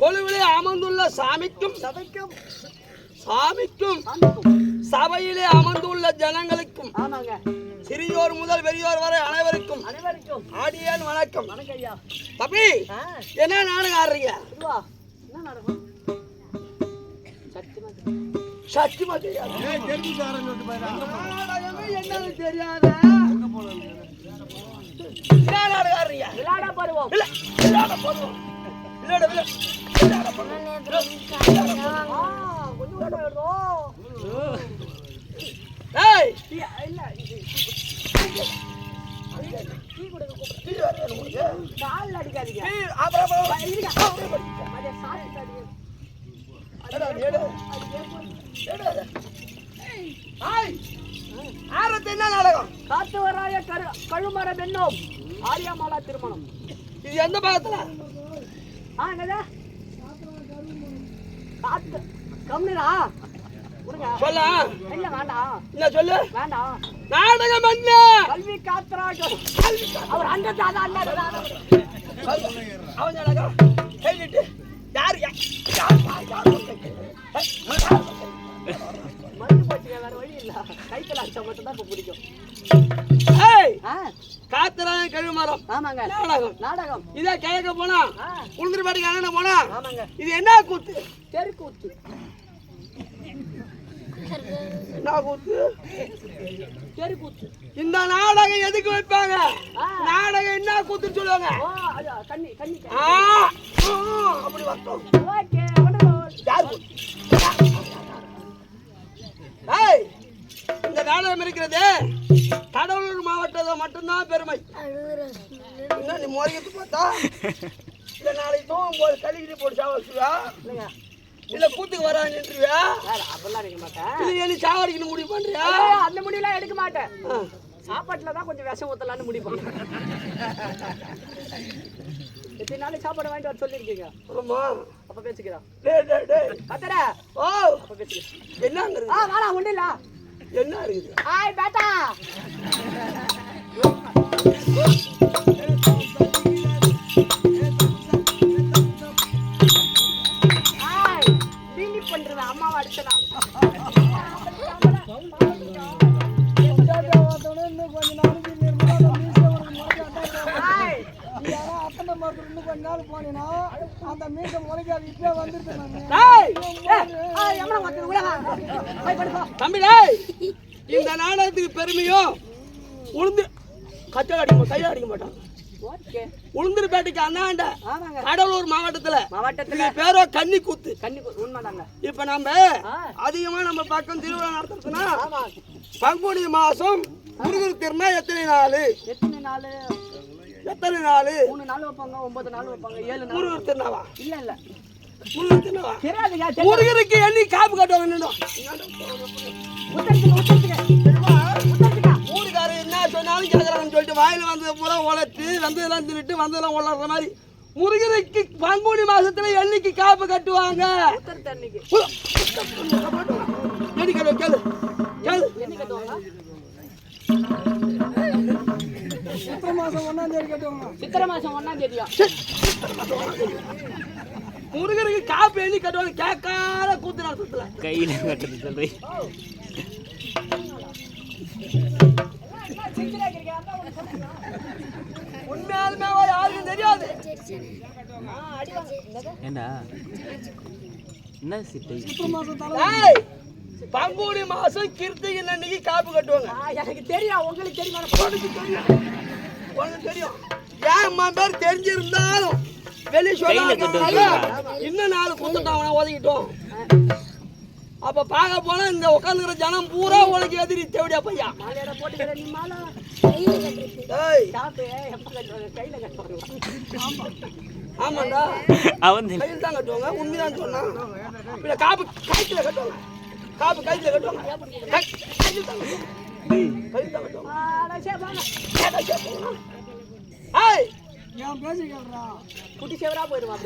கொலுவிலே அமர்ந்துள்ள சாமிக்கும் சாமிக்கும் சபையிலே அமர்ந்துள்ள ஜனங்களுக்கும் சிறியோர் முதல் பெரியோர் வரை அனைவருக்கும் ஆடியன் வணக்கம். தம்பி என்ன நாடகம் ஆடுறீங்க? சத்தியமா தெரியாது. என்னன்னு தெரியாத நாடகம் ஆடுறீங்க? விளையாட பருவம் இல்ல, விளையாட பருவம் விளையாட விளையாட பருவம். ஏய் இல்ல கால் அடிக்காதீங்க. என்ன நாடகம்? காத்து வராய கழுமர பெண்ணோம் ஆரியாமாலா திருமணம். இது எந்த பாகத்துல? சொல்ல இல்ல வேண்டாம். இல்ல சொல்லு வேண்டாம். நாடகம் என்ன? கல்வி காத்ராக அவர் அந்த அவன் நாடகம் கையிட்டு யார் மருந்து போச்சுங்க, வேற வழி இல்ல. கைத்தல அடிச்சா மட்டும் தான் இப்ப பிடிக்கும். காத்திராய கழுமரம். ஆமாங்க நாடகம். நாடகம் இதே கேட்க போனா உளுந்தூர் பாட்டுக்கு அண்ணன போனா. ஆமாங்க இது என்ன கூத்து? தெருக்கூத்து. என்ன கூத்து? தெருக்கூத்து. இந்த நாடகம் எதுக்கு வைப்பாங்க? நாடகம் என்ன கூத்துன்னு சொல்லுவாங்க? கண்ணி கண்ணி அப்படி வந்தோம். இந்த நாடகம் இருக்கிறது கடலூர் மாவட்டத்தில் மட்டும்தான் பெருமை. என்ன நீ மோதிட்டு பார்த்தா இந்த நாளைக்கு தூங்கும் போது கழுவிட்டு போட்டு சாவடிச்சுவியா? இல்ல கூத்துக்கு வர நின்றுவியா? அப்படிலாம் எடுக்க மாட்டேன். இல்ல நீ சாவடிக்கணும் முடிவு பண்றியா? அந்த முடியெல்லாம் எடுக்க மாட்டேன். சாப்பாட்டுல தான் கொஞ்சம் விஷம் ஊத்தலான்னு முடிவு பண்றேன். எத்தனை நாளைக்கு சாப்பாடு வாங்கிட்டு வர சொல்லிருக்கீங்க? ஆமா. அப்ப பேசிக்கிறோம். கத்தர ஓ அப்ப பேசிக்கிறோம். என்னங்கிறது? வாடா ஒண்ணு இல்ல. என்ன இருக்குது? ஹாய் பேட்டா. ஹாய் பீலி பண்றத அம்மாவை அடிச்சனா. இன்னும் கொஞ்ச நாளைக்கு கொஞ்ச நாள் போனீங்கன்னா அந்த மீசை முளைக்காது. இப்ப வந்துருச்சு. இந்த நாடகத்துக்கு பெருமையும் உளுந்து கச்சல் அடிக்க கையில் அடிக்க மாட்டாங்க. உளுந்தூர் பேட்டைக்கு அண்ணாண்ட கடலூர் மாவட்டத்துல பேரோ கன்னி கூத்து. உண்மைதாங்க. இப்ப நம்ம அதிகமா நம்ம பக்கம் திருவிழா நடத்துறதுன்னா பங்குனி மாசம் முருகர் திருநாள் எத்தனை நாள்? எத்தனை நாள்? 3 நாள் வைப்பாங்க, 9 நாள் வைப்பாங்க, 7 நாள். முருகர் திருநாளா? இல்ல இல்ல முருகர் திருநாளா தெரியாதுங்க. முருகருக்கு எண்ணி காப்பு கட்டுவாங்க. ஊருக்காரர் என்ன சொன்னாலும் கேட்கறாங்கன்னு சொல்லிட்டு வாயில வந்தது பூரா உழைத்து வந்ததெல்லாம் தின்னுட்டு வந்ததெல்லாம் உளர்ற மாதிரி முருகருக்கு பங்குனி மாசத்துல எண்ணிக்கு காப்பு கட்டுவாங்க. கேளு கேளு. சித்திரை மாசம் 1ஆம் தேதி கட்டுவாங்க. சித்திரை மாசம் 1ஆம் தேதியா? முருகருக்கு காப்பு எண்ணி கட்டுவாங்க. கேட்காத கூத்து நடத்துல கையில கட்டுறது சொல்றேன். உண்மையாலுமே யாருக்கும் தெரியாது. ஏண்டா என்ன சித்திரை மாசம் பங்குனி மாசம் கிருத்திகை அன்னைக்கு காப்பு கட்டுவாங்க. எனக்கு தெரியும். உங்களுக்கு தெரியுமா? உங்களுக்கு தெரியும். ஏன் பேர் தெரிஞ்சிருந்தாலும் வெளியே சொல்ல இன்னும் 4 குத்துட்டான் ஒதுக்கிட்டோம். அப்ப பார்க்க போனா இந்த உட்காந்துக்கிற ஜனம் பூரா உனக்கு எதிரி தேவடியா பையா. ஆமாண்டா அவன் கையில் தான் கட்டுவாங்க. உண்மைதான் சொன்னான். காப்பு கைத்துல கட்டுவாங்க. காப்பு கையில கட்டுவாங்க. கையில் தான் கட்டுவாங்க. பேசி கேட்கறா குட்டி சேவரா போயிடுவான்.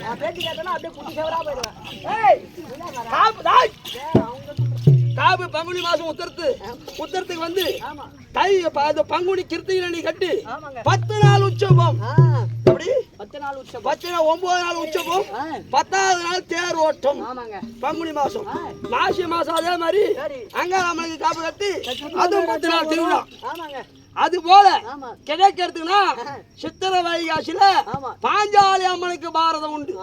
அப்படியே பேசி கேட்டா அப்படியே குட்டி சேவரா போயிடுவேன். காப்பு பங்குனி மாசம் உத்தரத்துக்கு வந்து கை பங்குனி கிருத்திகை கட்டி 10 நாள் உற்சவம். அப்படி 10 நாள் உற்சவம் 9 நாள் உற்சவம் 10வது நாள் தேர் ஓட்டம் பங்குனி மாசம் மாசி மாசம் அதே மாதிரி அங்காளம்மனுக்கு காப்பு கட்டி அதுவும் 10 நாள் திருவிழா அது போல கிடைக்கிறதுக்குன்னா சித்திரை வைகாசியில பாஞ்சாலி அம்மனுக்கு பாரதம் உண்டு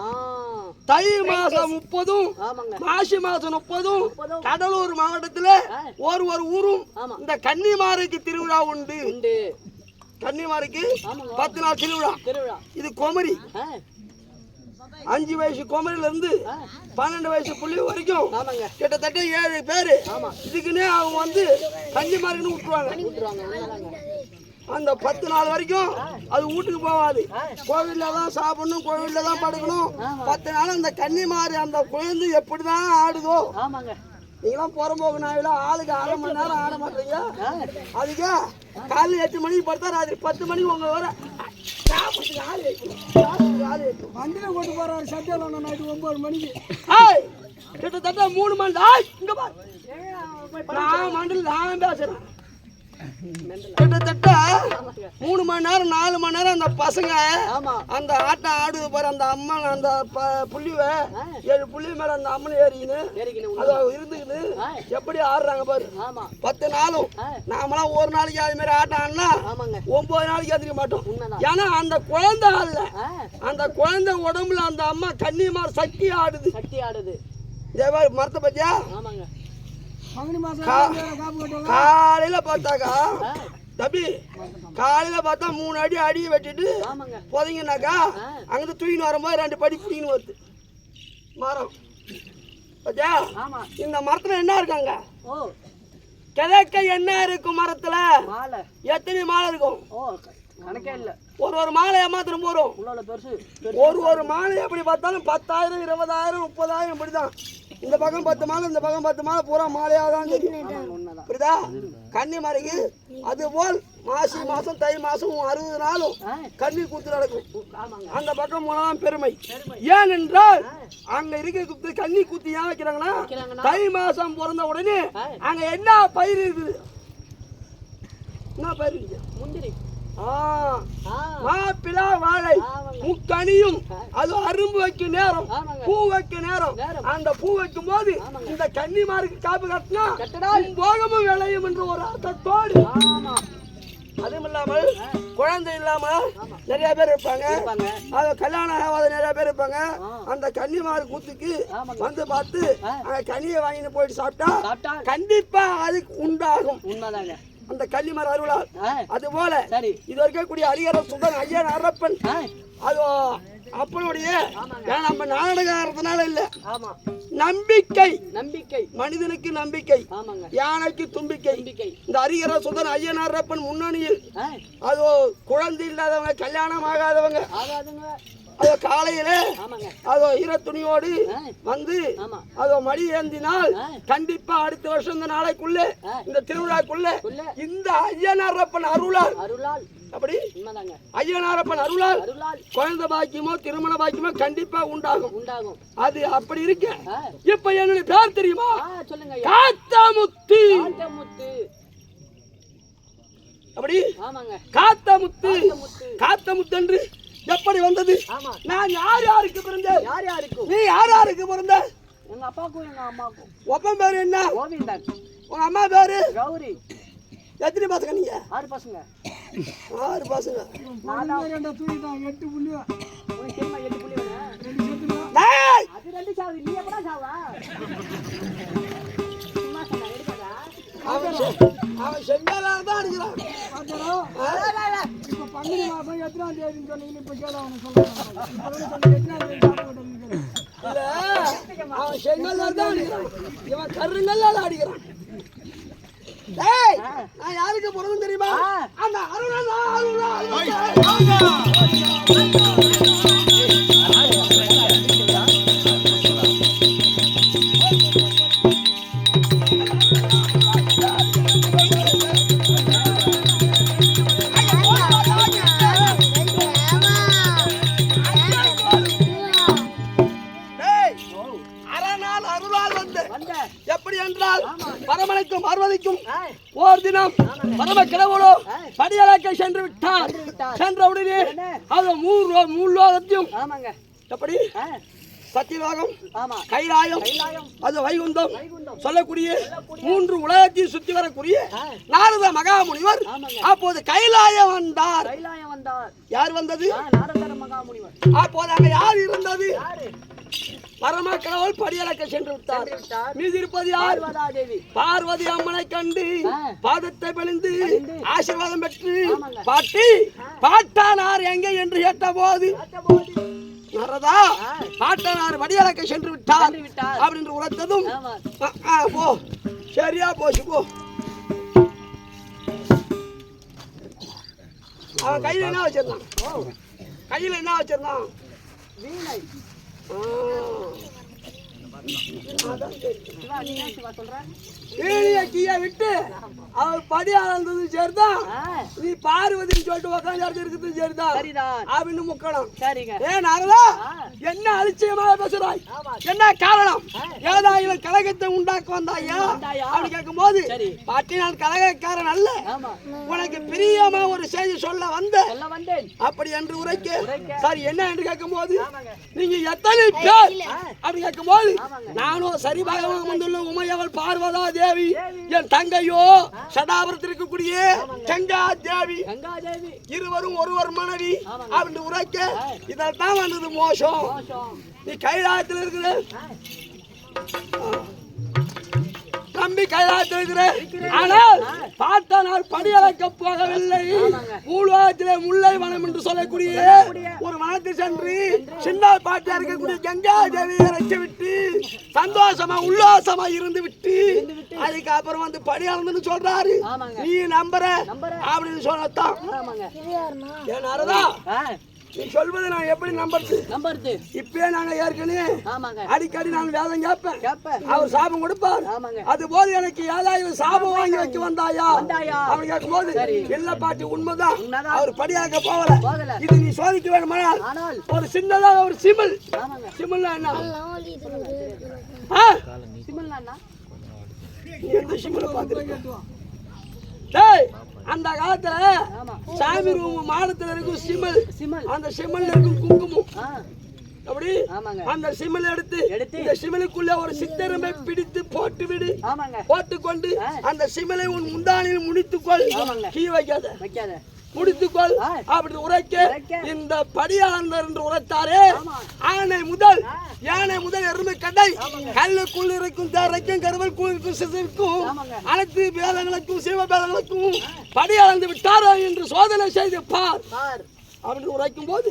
தை மாசம் 30 மாசி மாசம் 30 கடலூர் மாவட்டத்துல ஒரு ஊரும் இந்த கன்னிமாருக்கு திருவிழா உண்டு கன்னிமாருக்கு 10 நாள் திருவிழா இது குமரி 5 வயசு குமரில இருந்து 12 வயசு புள்ளி வரைக்கும் கிட்டத்தட்ட 7 பேரு இதுக்குன்னே அவங்க வந்து கன்னிமாருக்குன்னு விட்டுருவாங்க அந்த 10 நாள் வரைக்கும் அது வீட்டுக்கு போகாது கோவில்ல தான் சாப்பிடணும் கோவில்ல தான் படுக்கணும் 10 நாள் அந்த கன்னிமாரு அந்த குழந்தை எப்படிதான் ஆடுதோ நீங்களாம் புறம்போக்கு நாயில ஆளுக்கு 1/2 மணி நேரம் ஆட மாட்டீங்க அதுக்கு காலையில் 8 மணிக்கு படுத்தா ராத்திரி 10 மணிக்கு உங்க வர வண்டியில கொண்டு போற சத்தியால நைட்டு 9 மணிக்கு கிட்டத்தட்ட 3 மணி இங்க நான் மண்டல நான் பேசுறேன் கிட்டத்தட்ட 3 மணி நேரம் 4 மணி நேரம் அந்த பசங்க அந்த ஆட்டம் ஆடுது பாரு அந்த அம்மா அந்த புள்ளிவ 7 புள்ளி மேல அந்த அம்மன் ஏறிக்கின்னு அது இருந்துக்கின்னு எப்படி ஆடுறாங்க பாரு 10 நாளும் நாமெல்லாம் ஒரு நாளைக்கு அது மாதிரி ஆட்டம் ஆடினா 9 நாளைக்கு எதிர்க்க மாட்டோம் ஏன்னா அந்த குழந்தை ஆடல அந்த குழந்தை உடம்புல அந்த அம்மா கன்னிமார் சக்தி ஆடுது இதே மாதிரி மரத்தை பத்தியா காலையில பார்த்தாக்கா தம்பி காலையில பார்த்தா 3 அடி அடியை வெட்டிட்டு போதீங்கன்னாக்கா அங்கிருந்து தூக்கின்னு வரும்போது 2 படி பிடின்னு வருது மரம் பாத்தியா இந்த மரத்துல என்ன இருக்காங்க கிழக்க என்ன இருக்கும் மரத்துல எத்தனை மாலை இருக்கும் ஒரு மாலை ஏமாத்திரம் போறோம் ஒரு மாலை எப்படி பார்த்தாலும் 10,000 20,000 30,000 இப்படிதான் இந்த பக்கம் 10 மாலை இந்த பக்கம் 10 மாலை பூரா மாலையா தான் தெரியும் புரியுதா கன்னிமாருக்கு அதுபோல் மாசி மாசம் தை மாசம் 60 நாளும் கன்னி கூத்து நடக்கும் அந்த பக்கம் போனதான் பெருமை ஏனென்றால் அங்க இருக்க கன்னி கூத்து ஏன் வைக்கிறாங்கன்னா தை மாசம் பிறந்த உடனே அங்க என்ன பயிர் இருக்குது என்ன பயிர் இருக்குது முந்திரி மாப்பிளா வாழை முக்கனியும் அது அரும்பு வைக்கும் நேரம் பூ வைக்கும் நேரம் அந்த பூ வைக்கும் போது இந்த கன்னிமாருக்கு காப்பு கட்டினா போகமும் விளையும் என்று ஒரு அர்த்தத்தோடு அதுவும் இல்லாமல் குழந்தை இல்லாம நிறைய பேர் இருப்பாங்க அது கல்யாணம் ஆகாத நிறைய பேர் இருப்பாங்க அந்த கன்னிமாரு கூத்துக்கு வந்து பார்த்து அந்த கனியை வாங்கிட்டு போயிட்டு சாப்பிட்டா கண்டிப்பா அதுக்கு உண்டாகும் அந்த கன்னிமார் அருளால் அது போல இது இருக்கக்கூடிய அரியர சுதன் ஐயன் அரப்பன் அது அப்பனுடைய நம்ம நாடகத்தினால இல்ல நம்பிக்கை மனிதனுக்கு நம்பிக்கை யானைக்கு தும்பிக்கை இந்த அரியர சுதன் ஐயன் அரப்பன் முன்னணியில் அது குழந்தை இல்லாதவங்க கல்யாணம் ஆகாதவங்க அது காலையில அதோ ஈர துணியோடு வந்து அதோ மடி ஏந்தினால் கண்டிப்பா அடுத்த வருஷம் இந்த நாளைக்குள்ள இந்த திருவிழாக்குள்ள இந்த ஐயனாரப்பன் அருளால் அப்படி ஐயனாரப்பன் அருளால் குழந்தை பாக்கியமோ திருமண பாக்கியமோ கண்டிப்பா உண்டாகும் அது அப்படி இருக்கு இப்ப என்னுடைய பேர் தெரியுமா காத்தமுத்து அப்படி காத்தமுத்து என்று எப்படி வந்தது நான் யாருக்கு பிறந்தேன் நீ யாருக்கு பிறந்த எங்க அப்பாவுக்கும் எங்க அம்மாவுக்கும் ஒப்பம் பேரு என்ன கோவிந்தன் உங்க அம்மா பேரு கௌரி எத்தனை பசங்க நீங்க 6 பசங்க 6 பசங்க 8 புள்ளி உனக்கு தெரியுமா 8 புள்ளி வேணா 2 சேர்த்துமா டேய் அது 2 சாவு நீ எப்படா சாவா சும்மா சொன்னா எடுக்கடா அவன் செங்கலா தான் அடிக்கிறான் இப்ப பங்குனி மாசம் எத்தனாம் தேதின்னு சொன்னீங்க இப்ப கேள அவனை சொல்றாங்க இப்ப எத்தனாம் தேதி சாப்பிட்டு இல்ல அவன் செங்கலா தான் அடிக்கிறான் இவன் கருங்கல்ல அடிக்கிறான் டேய் நான் யாருக்கு பிறந்தேன் தெரியுமா அந்த அருணா எப்படி என்றால் பரமனுக்கும் பார்வதிக்கும் ஓர் தினம் பரம கிழவனோ படியலக்க சென்று விட்டார். சென்ற உடனே அது மூன்று லோகத்தையும் எப்படி சத்தியலோகம், கைலாயம், அது வைகுந்தம் சொல்லக்கூடிய மூன்று உலகத்தையும் சுத்தி வரக்கூடிய நாரத மகாமுனிவர் அப்போது கைலாயம் வந்தார். யார் வந்தது? அப்போது அங்க யார் இருந்தது? பரம கடவுள் படியலக்க சென்று விட்டார். மீதி இருப்பது யார்? பார்வதி அம்மனை கண்டு பாதத்தை பிழிந்து ஆசீர்வாதம் பெற்று பாட்டி பாட்டானார் எங்கே என்று கேட்ட போது நாரதா பாட்டனார் படியலக்க சென்று விட்டார் அப்படின்னு உரைத்ததும் போ சரியா போச்சு போ. அவன் கையில என்ன வச்சிருந்தான்? கையில என்ன வச்சிருந்தான்? வீணை. விட்டு அவர் படி அளந்தது சரிதான், நீ பார்வதின்னு சொல்லிட்டு உட்காந்து இருக்குது சரிதான் அப்படின்னு முக்கணும். ஏன் நாரதா என்ன அலட்சியமாக பேசுறாய்? என்ன காரணம்? ஏதாயிரம் கலகத்தை உண்டாக்க வந்தாயா அப்படி கேட்கும் போது பாட்டி நான் கலகக்காரன் அல்ல, உனக்கு பிரியமா ஒரு செய்தி சொல்ல வந்தேன் அப்படி என்று உரைக்க சரி என்ன என்று கேட்கும் போது நீங்க எத்தனை பேர் அப்படி கேட்கும் போது நானோ சரிபாகமாக வந்துள்ள உமையவள் பார்வதா தேவி, என் தங்கையோ சதாபுரத்தில் இருக்கக்கூடிய கங்கா தேவி, இருவரும் ஒருவர் மனைவி அப்படின்னு உரைக்க இதில் தான் வந்தது மோசம். நீ கைலாயத்தில் இருக்கிற தம்பி கைலாயத்தில் இருக்கிற, ஆனால் பாட்டனார் படியலக்க போகவில்லை. பூலோகத்திலே முல்லை வனம் என்று சொல்லக்கூடிய ஒரு வனத்தில் சென்று சின்னால் பாட்டியா இருக்கக்கூடிய கங்கா தேவியை இறக்கி விட்டு சந்தோஷமா உல்லாசமா இருந்து விட்டு அதுக்கு அப்புறம் வந்து படியாளன்னு சொல்றாரு. நீ நம்புற அப்படின்னு சொல்லத்தான். ஏன்னாரதா நீ சொல்வது நான் எப்படி நம்புறது? இப்பயே நாங்க ஏற்கனவே அடிக்கடி நான் வேதம் கேட்பேன், அவர் சாபம் கொடுப்பார். அது போது எனக்கு ஏதாவது சாபம் வாங்கி வைக்க வந்தாயா அப்படி கேட்கும் போது இல்ல பாட்டி உண்மைதான், அவர் படியாக்க போகல. இது நீ சோதிக்க வேண்டுமானால் ஒரு சின்னதாக ஒரு சிமிழ். சிமிழ்னா என்ன? நீ எந்த சிமிழ பார்த்து அந்த காலத்துல சாமி ரூம் மாடத்துல இருக்கும் சிமல், அந்த சிமல் இருக்கும் குங்குமம் அப்படி அந்த சிமல் எடுத்து இந்த சிமலுக்குள்ள ஒரு சித்தரமை பிடித்து போட்டு விடு, போட்டுக்கொண்டு அந்த சிமலை உன் முந்தானில் முடித்துக்கொள், கீ வைக்காத முடித்துக்கொள் அப்படி உரைக்க இந்த படியாளர் என்று உரைத்தாரே ஆனை முதல் யானை முதல் எருமை கடை கல்லுக்குள் இருக்கும் தேரைக்கும் கருவலுக்குள் இருக்கும் சிறுக்கும் அனைத்து பேதங்களுக்கும் சிவ பேதங்களுக்கும் படியாளந்து விட்டாரோ என்று சோதனை செய்து பார் அப்படின்னு உரைக்கும் போது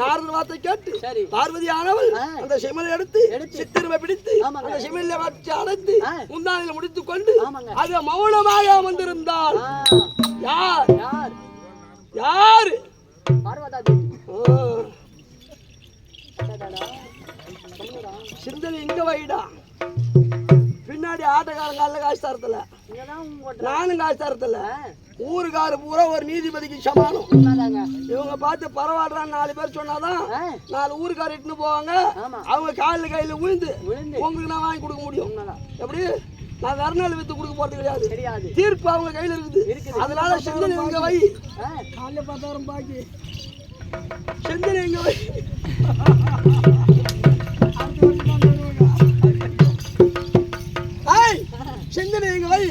நாரதர் வார்த்தை கேட்டு பார்வதியானவள் அந்த சிமலை எடுத்து சித்திரமை பிடித்து அந்த சிமலை வச்சு அடைத்து முந்தானில் முடித்துக் கொண்டு அது மௌனமாக வந்திருந்தாள். யார் யாரு? சிந்தனை எங்க வைடா? பின்னாடி ஆட்டக்காரங்க காசு தரத்துல, நானும் காசு தரத்துல, ஊருக்காரு பூரா ஒரு நீதிபதிக்கு சமானம். இவங்க பார்த்து பரவாயில்றான்னு 4 பேர் சொன்னாதான் 4 ஊருக்கார இட்டுன்னு போவாங்க. அவங்க காலில் கையில விழுந்து உங்களுக்கு நான் வாங்கி கொடுக்க முடியும். எப்படி? நான் வேற நாள் வித்து கொடுக்க போறது கிடையாது. தீர்ப்பு அவங்க கையில இருக்குது. அதனால சிந்தனை எங்க வை? காலைல 10,000 பாக்கி சிந்தனை எங்க வை? சிந்தனை எங்க வை?